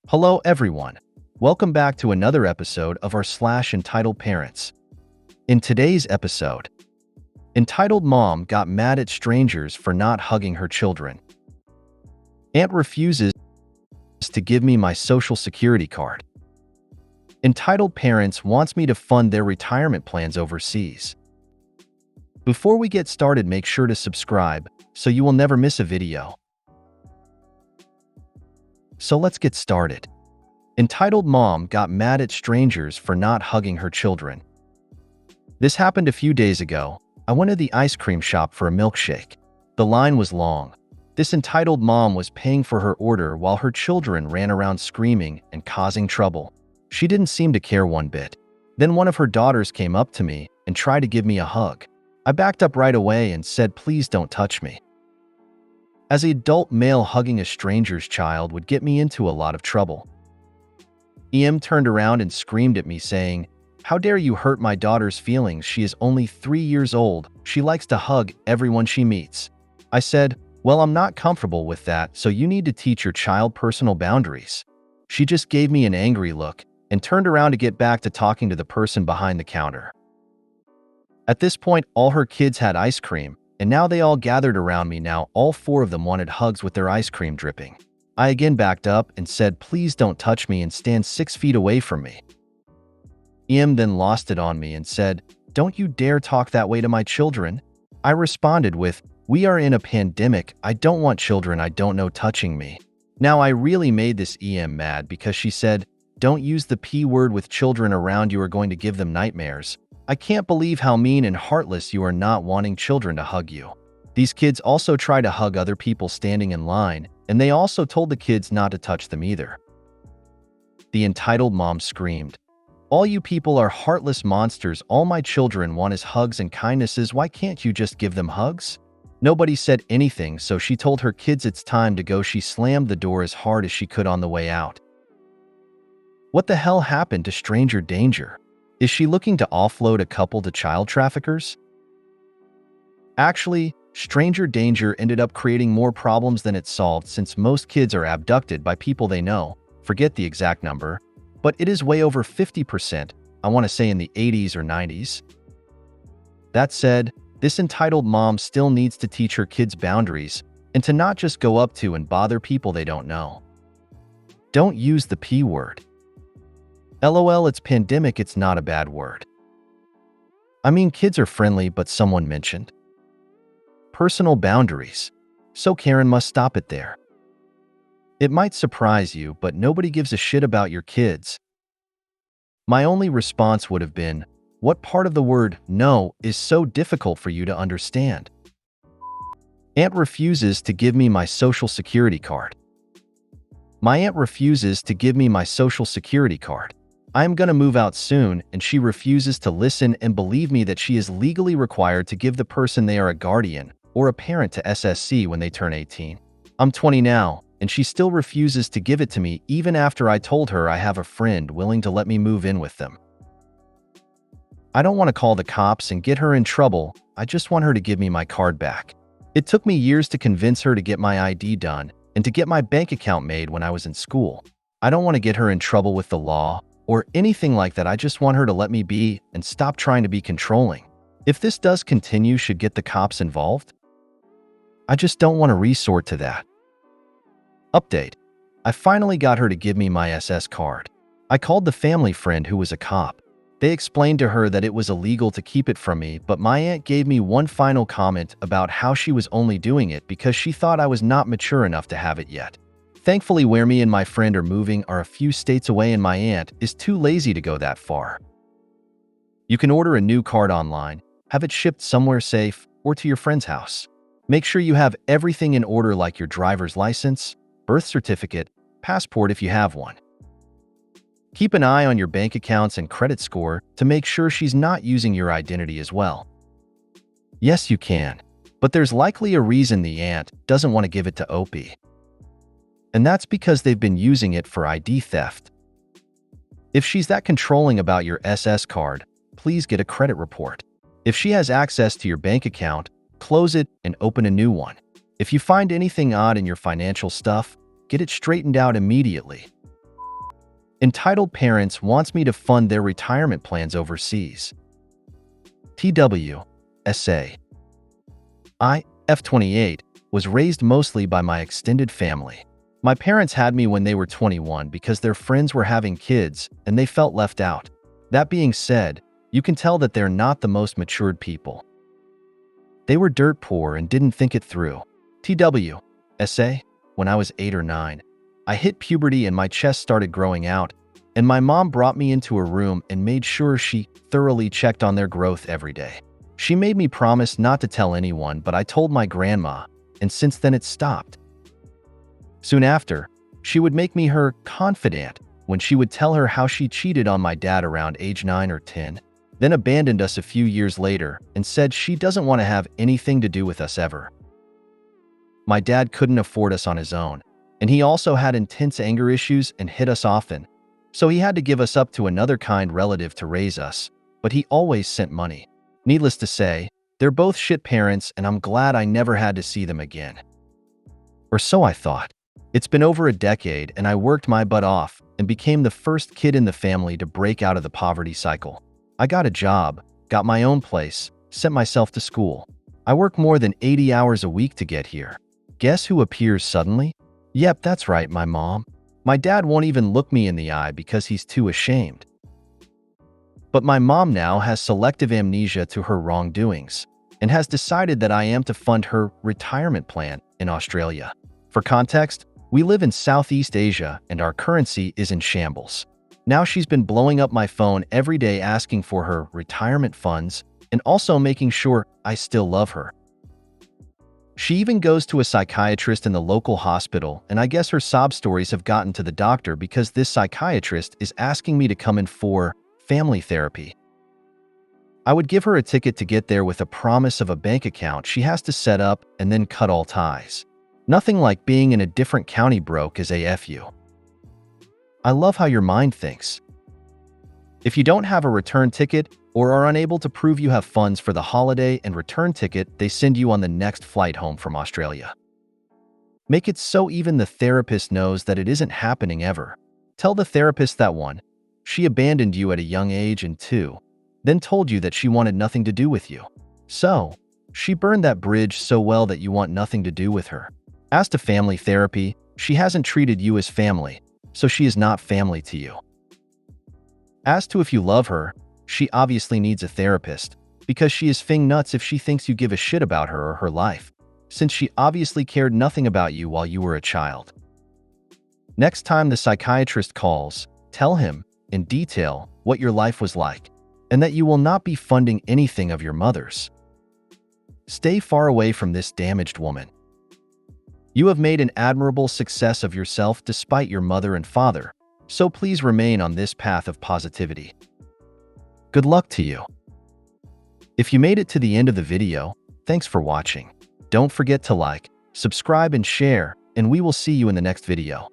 Hello everyone. Welcome back to another episode of our entitled parents. In today's episode, entitled mom got mad at strangers for not hugging her children. Aunt refuses to give me my social security card. Entitled parents wants me to fund their retirement plans overseas. Before we get started, make sure to subscribe so you will never miss a video. So let's get started. Entitled mom got mad at strangers for not hugging her children. This happened a few days ago. I went to the ice cream shop for a milkshake. The line was long. This entitled mom was paying for her order while her children ran around screaming and causing trouble. She didn't seem to care one bit. Then one of her daughters came up to me and tried to give me a hug. I backed up right away and said, "Please don't touch me." As an adult male, hugging a stranger's child would get me into a lot of trouble. EM turned around and screamed at me saying, "How dare you hurt my daughter's feelings? She is only 3 years old. She likes to hug everyone she meets." I said, "Well, I'm not comfortable with that, so you need to teach your child personal boundaries." She just gave me an angry look and turned around to get back to talking to the person behind the counter. At this point, all her kids had ice cream, and now they all gathered around me. Now all 4 of them wanted hugs with their ice cream dripping. I again backed up and said, "Please don't touch me and stand 6 feet away from me." EM then lost it on me and said, "Don't you dare talk that way to my children." I responded with, "We are in a pandemic. I don't want children I don't know touching me." Now I really made this EM mad because she said, "Don't use the P word with children around. You are going to give them nightmares." I can't believe how mean and heartless you are, not wanting children to hug you. These kids also try to hug other people standing in line, and they also told the kids not to touch them either. The entitled mom screamed, "All you people are heartless monsters. All my children want is hugs and kindnesses. Why can't you just give them hugs?" Nobody said anything, so she told her kids it's time to go. She slammed the door as hard as she could on the way out. What the hell happened to stranger danger? Is she looking to offload a couple to child traffickers? Actually, stranger danger ended up creating more problems than it solved, since most kids are abducted by people they know. Forget the exact number, but it is way over 50%, I want to say in the 80s or 90s. That said, this entitled mom still needs to teach her kids boundaries and to not just go up to and bother people they don't know. Don't use the P word. LOL, it's pandemic, it's not a bad word. I mean, kids are friendly, but someone mentioned personal boundaries. So Karen must stop it there. It might surprise you, but nobody gives a shit about your kids. My only response would have been, what part of the word no is so difficult for you to understand? Aunt refuses to give me my social security card. My aunt refuses to give me my social security card. I am gonna move out soon, and she refuses to listen and believe me that she is legally required to give the person they are a guardian or a parent to SSC when they turn 18. I'm 20 now, and she still refuses to give it to me even after I told her I have a friend willing to let me move in with them. I don't want to call the cops and get her in trouble. I just want her to give me my card back. It took me years to convince her to get my ID done and to get my bank account made when I was in school. I don't want to get her in trouble with the law or anything like that. I just want her to let me be and stop trying to be controlling. If this does continue, should get the cops involved? I just don't want to resort to that. Update. I finally got her to give me my SS card. I called the family friend who was a cop. They explained to her that it was illegal to keep it from me, but my aunt gave me one final comment about how she was only doing it because she thought I was not mature enough to have it yet. Thankfully, where me and my friend are moving are a few states away, and my aunt is too lazy to go that far. You can order a new card online, have it shipped somewhere safe, or to your friend's house. Make sure you have everything in order, like your driver's license, birth certificate, passport if you have one. Keep an eye on your bank accounts and credit score to make sure she's not using your identity as well. Yes, you can, but there's likely a reason the aunt doesn't want to give it to OP. And that's because they've been using it for ID theft. If she's that controlling about your SS card, please get a credit report. If she has access to your bank account, close it and open a new one. If you find anything odd in your financial stuff, get it straightened out immediately. Entitled parents wants me to fund their retirement plans overseas. TW. SA. I, F28, was raised mostly by my extended family. My parents had me when they were 21 because their friends were having kids and they felt left out. That being said, you can tell that they're not the most matured people. They were dirt poor and didn't think it through. TW. SA. When I was 8 or 9, I hit puberty and my chest started growing out, and my mom brought me into a room and made sure she thoroughly checked on their growth every day. She made me promise not to tell anyone, but I told my grandma, and since then it stopped. Soon after, she would make me her confidant when she would tell her how she cheated on my dad around age 9 or 10, then abandoned us a few years later and said she doesn't want to have anything to do with us ever. My dad couldn't afford us on his own, and he also had intense anger issues and hit us often, so he had to give us up to another kind relative to raise us, but he always sent money. Needless to say, they're both shit parents and I'm glad I never had to see them again. Or so I thought. It's been over a decade and I worked my butt off and became the first kid in the family to break out of the poverty cycle. I got a job, got my own place, sent myself to school. I work more than 80 hours a week to get here. Guess who appears suddenly? Yep, that's right, my mom. My dad won't even look me in the eye because he's too ashamed. But my mom now has selective amnesia to her wrongdoings and has decided that I am to fund her retirement plan in Australia. For context, we live in Southeast Asia and our currency is in shambles. Now she's been blowing up my phone every day asking for her retirement funds and also making sure I still love her. She even goes to a psychiatrist in the local hospital, and I guess her sob stories have gotten to the doctor because this psychiatrist is asking me to come in for family therapy. I would give her a ticket to get there with a promise of a bank account she has to set up and then cut all ties. Nothing like being in a different county broke as AFU. I love how your mind thinks. If you don't have a return ticket or are unable to prove you have funds for the holiday and return ticket, they send you on the next flight home from Australia. Make it so even the therapist knows that it isn't happening ever. Tell the therapist that 1, she abandoned you at a young age, and 2, then told you that she wanted nothing to do with you. So, she burned that bridge so well that you want nothing to do with her. As to family therapy, she hasn't treated you as family, so she is not family to you. As to if you love her, she obviously needs a therapist, because she is fing nuts if she thinks you give a shit about her or her life, since she obviously cared nothing about you while you were a child. Next time the psychiatrist calls, tell him, in detail, what your life was like, and that you will not be funding anything of your mother's. Stay far away from this damaged woman. You have made an admirable success of yourself despite your mother and father, so please remain on this path of positivity. Good luck to you. If you made it to the end of the video, thanks for watching. Don't forget to like, subscribe and share, and we will see you in the next video.